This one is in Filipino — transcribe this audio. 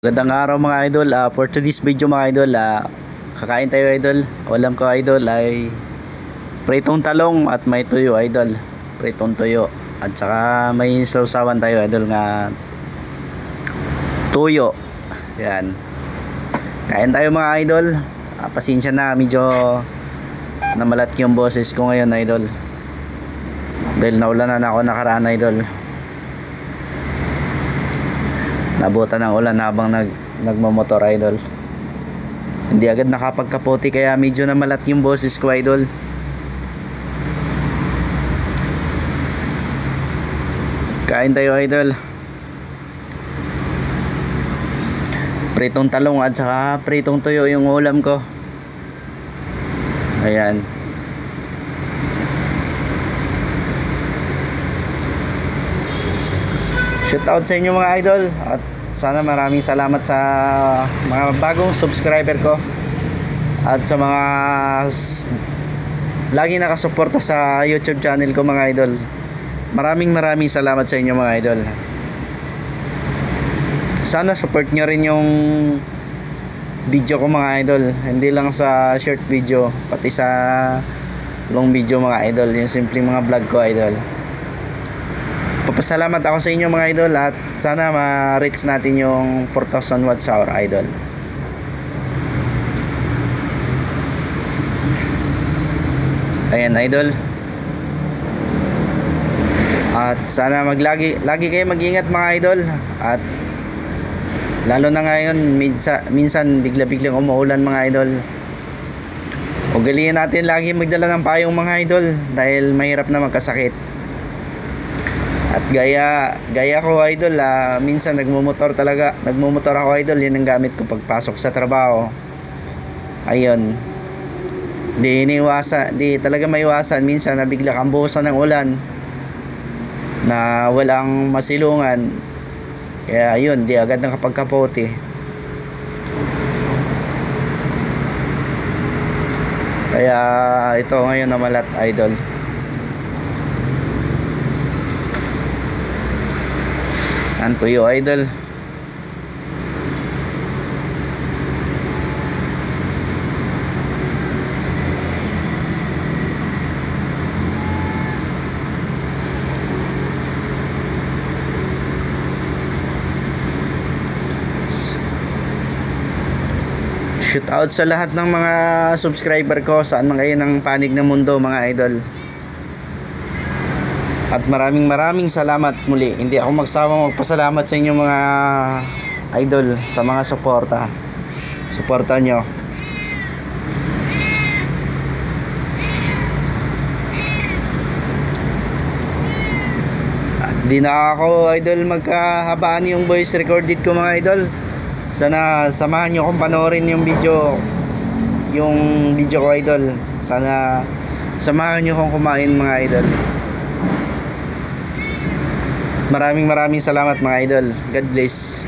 Magandang araw mga idol. For today's video mga idol, kakain tayo idol. Ulam ko idol ay pritong talong at may tuyo idol. Pritong tuyo at saka may sausawan tayo idol nga tuyo. Yan. Kain tayo mga idol. Pasensya na, medyo namalat yung boses ko ngayon idol. Dahil naulanan ako nakaraan idol. Nabutan ng ulan habang nagmamotor idol. Hindi agad nakapagkapote kaya medyo namalat yung boses ko idol. Kain tayo idol. Pritong talong at saka pritong tuyo yung ulam ko. Ayan. Shout out sa inyo mga idol at sana maraming salamat sa mga bagong subscriber ko at sa mga lagi nakasuporta sa YouTube channel ko mga idol. Maraming salamat sa inyo mga idol. Sana support nyo rin yung video ko mga idol, hindi lang sa short video, pati sa long video mga idol, yung simpleng mga vlog ko idol. Papasalamat ako sa inyo mga idol at sana ma-reach natin yung 4,000 watts hour idol. Ayan idol. At sana lagi kayo mag-ingat mga idol. At lalo na ngayon minsan bigla-biglang umuulan mga idol. Ugaliin natin lagi magdala ng payong mga idol dahil mahirap na magkasakit. At gaya ko idol, minsan nagmumotor ako idol, yun ang gamit ko pagpasok sa trabaho. Ayun, di talaga maiwasan minsan na bigla kang buhusan ng ulan na walang masilungan, kaya ayun, di agad nakapagkapote. Kaya ito ngayon namalat idol. Ang tuyo idol. Shout out sa lahat ng mga subscriber ko saan man kayo ng panig ng mundo mga idol. At maraming salamat muli. Hindi ako magsawang magpasalamat sa inyo mga idol sa mga suporta nyo. At di na ako idol magkahabaan yung voice recorded ko mga idol. Sana samahan nyo kung panoorin yung video ko idol. Sana samahan nyo kung kumain mga idol. Maraming salamat mga idol. God bless.